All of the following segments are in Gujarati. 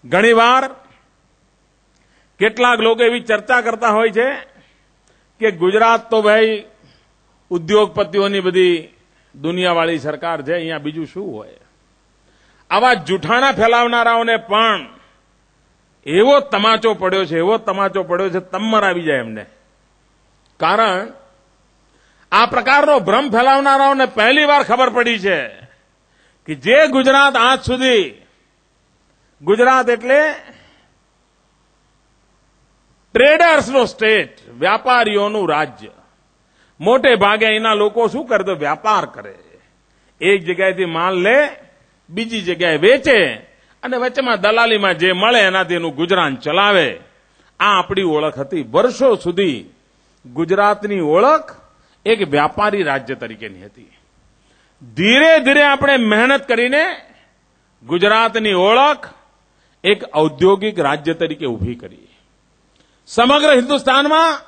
ઘણીવાર કેટલાક લોકો એવી ચર્ચા કરતા હોય છે કે ગુજરાત તો ભાઈ ઉદ્યોગપતિઓની બધી દુનિયાવાળી સરકાર છે, અહીંયા બીજું શું હોય. આવા જૂઠાણા ફેલાવનારાઓને પણ એવો તમાચો પડ્યો છે તમ્મર આવી જાય એમને. કારણ આ પ્રકારનો ભ્રમ ફેલાવનારાઓને પહેલી વાર ખબર પડી છે કે જે ગુજરાત આજ સુધી, ગુજરાત એટલે ટ્રેડર્સનો સ્ટેટ, વ્યાપારીઓનું રાજ્ય. મોટે ભાગે અહીંના લોકો શું કરે તો વ્યાપાર કરે. એક જગ્યાએથી માલ લે, બીજી જગ્યાએ વેચે અને વચ્ચેમાં દલાલીમાં જે મળે એનાથી એનું ગુજરાન ચલાવે. આ આપણી ઓળખ હતી. વર્ષો સુધી ગુજરાતની ઓળખ એક વ્યાપારી રાજ્ય તરીકેની હતી. ધીરે ધીરે આપણે મહેનત કરીને ગુજરાતની ઓળખ એક ઔદ્યોગિક રાજ્ય તરીકે ઊભી કરી. સમગ્ર હિન્દુસ્તાનમાં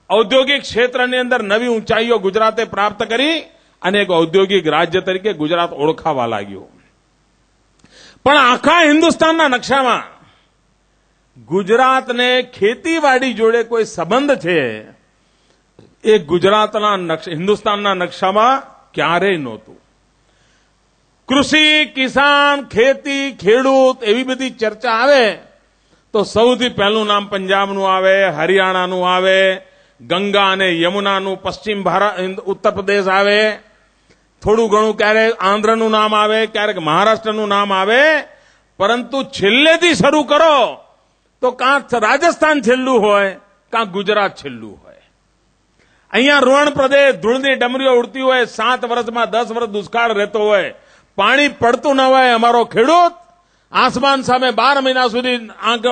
ઔદ્યોગિક ક્ષેત્રની અંદર નવી ઊંચાઈઓ ગુજરાતે પ્રાપ્ત કરી અને એક ઔદ્યોગિક રાજ્ય તરીકે ગુજરાત ઓળખાવા લાગ્યું. પણ આખા હિન્દુસ્તાનના નકશામાં ગુજરાતને ખેતીવાડી જોડે કોઈ સંબંધ છે એ હિન્દુસ્તાનના નકશામાં ક્યારેય નહોતું. કૃષિ, કિસાન, ખેતી, ખેડૂત એવી બધી ચર્ચા આવે તો સૌથી પહેલું નામ પંજાબનું આવે, હરિયાણાનું આવે, ગંગા અને યમુનાનું પશ્ચિમ ભારત, ઉત્તર પ્રદેશ આવે, થોડું ઘણું ક્યારેક આંધ્રનું નામ આવે, ક્યારેક મહારાષ્ટ્રનું નામ આવે. પરંતુ છેલ્લેથી શરૂ કરો તો કાં રાજસ્થાન છેલ્લું હોય કાં ગુજરાત છેલ્લું હોય. અહીંયા રણ પ્રદેશ, ધૂળની ડમરીઓ ઉડતી હોય, 7 વર્ષમાં 10 વર્ષ દુષ્કાળ રહેતો હોય, પાણી પડતું ન હોય, અમારો ખેડૂત આસમાન સામે 12 મહિના સુધી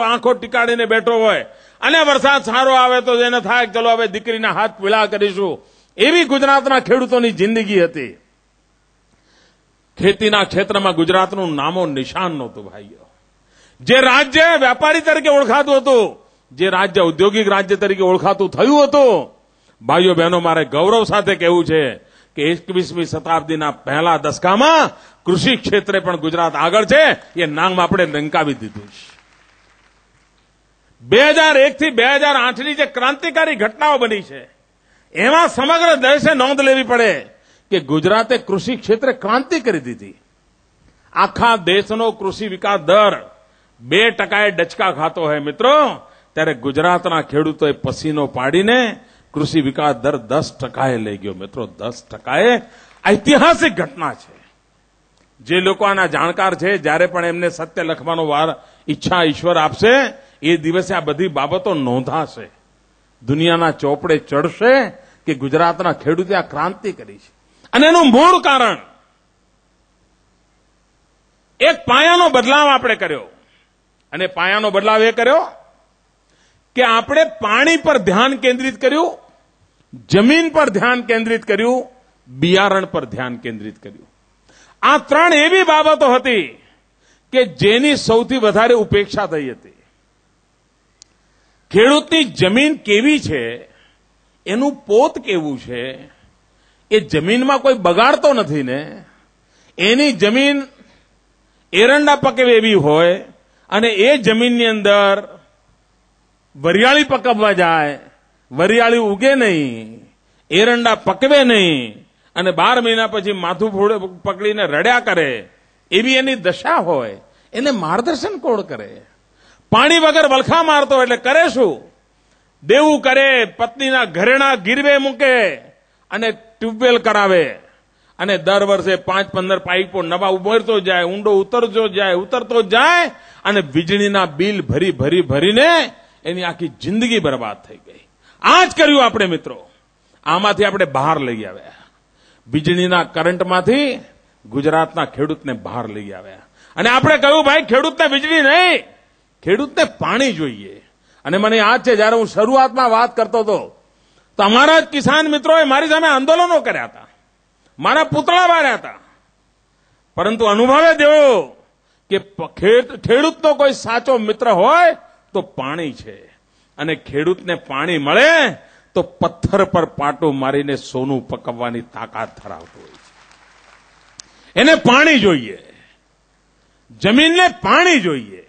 આંખો ટીકાડીને બેઠો હોય અને વરસાદ સારો આવે તો એને થાય ચલો હવે દીકરીના હાથ પીળા કરીશું. એવી ગુજરાતના ખેડૂતોની જિંદગી હતી. ખેતીના ક્ષેત્રમાં ગુજરાતનું નામો નિશાન નહોતું ભાઈઓ. જે રાજ્ય વેપારી તરીકે ઓળખાતું હતું, જે રાજ્ય ઔદ્યોગિક રાજ્ય તરીકે ઓળખાતું થયું હતું, ભાઈઓ બહેનો મારે ગૌરવ સાથે કહેવું છે કે 21મી શતાબ્દીના પહેલા દશકામાં કૃષિ ક્ષેત્રે પણ ગુજરાત આગળ છે. એ નામ આપણે લંકાવી દીધું છે. 2001 થી 2008ની જે ક્રાંતિકારી ઘટનાઓ બની છે એમાં સમગ્ર દેશે નોંધ લેવી પડે કે ગુજરાતે કૃષિ ક્ષેત્રે ક્રાંતિ કરી દીધી. આખા દેશનો કૃષિ વિકાસ દર 2% ડચકા ખાતો હોય મિત્રો, ત્યારે ગુજરાતના ખેડૂતોએ પસીનો પાડીને કૃષિ વિકાસ દર 10% લઈ ગયો. મિત્રો 10% ઐતિહાસિક ઘટના છે. જે લોકો આના જાણકાર છે, જ્યારે પણ એમને સત્ય લખવાનો ઈચ્છા ઈશ્વર આપશે એ દિવસે આ બધી બાબતો નોંધાશે, દુનિયાના ચોપડે ચડશે કે ગુજરાતના ખેડૂતે આ ક્રાંતિ કરી છે. અને એનું મૂળ કારણ એક પાયાનો બદલાવ આપણે કર્યો. અને પાયાનો બદલાવ એ કર્યો કે આપણે પાણી પર ધ્યાન કેન્દ્રિત કર્યું, જમીન પર ધ્યાન કેન્દ્રિત કર્યું, બિયારણ પર ધ્યાન કેન્દ્રિત કર્યું. આ 3 એવી બાબતો હતી કે જેની સૌથી વધારે ઉપેક્ષા થઈ હતી. ખેડૂતની જમીન કેવી છે, એનું પોત કેવું છે, એ જમીનમાં કોઈ બગાડતો નથી ને. એની જમીન એરંડા પકવે એવી હોય અને એ જમીનની અંદર વરિયાળી પકવવા જાય, વરિયાળી ઉગે નહીં, એરંડા પકવે નહીં અને 12 મહિના પછી માથું પકડીને રડ્યા કરે, એવી એની દશા હોય, એને માર્ગદર્શન કોણ કરે? પાણી વગર વલખા મારતો એટલે કરે શું? દેવું કરે, પત્નીના ઘરેણા ગીરવે મૂકે અને ટ્યુબવેલ કરાવે અને દર વર્ષે 5-15 પાઇપો નવા ઉભરતો જાય, ઊંડો ઉતરતો જાય અને વીજળીના બિલ ભરીને એની આખી જિંદગી બરબાદ થઈ ગઈ. આ જ કર્યું આપણે મિત્રો. આમાંથી આપણે બહાર લઈ આવ્યા. વીજળીના કરંટમાંથી ગુજરાતના ખેડૂતને બહાર લઈ આવ્યા. અને આપણે કહ્યું ભાઈ ખેડૂતને વીજળી નહીં, ખેડૂતને પાણી જોઈએ. અને મને યાદ છે જ્યારે હું શરૂઆતમાં વાત કરતો હતો તો અમારા જ કિસાન મિત્રોએ મારી સામે આંદોલનો કર્યા હતા, મારા પૂતળા બાળ્યા હતા. પરંતુ અનુભવે દેવો કે ખેડૂતનો કોઈ સાચો મિત્ર હોય તો પાણી છે. અને ખેડૂતને પાણી મળે તો પથ્થર પર પાટું મારીને સોનું પકવવાની તાકાત ધરાવતું હોય છે. એને પાણી જોઈએ, જમીનને પાણી જોઈએ.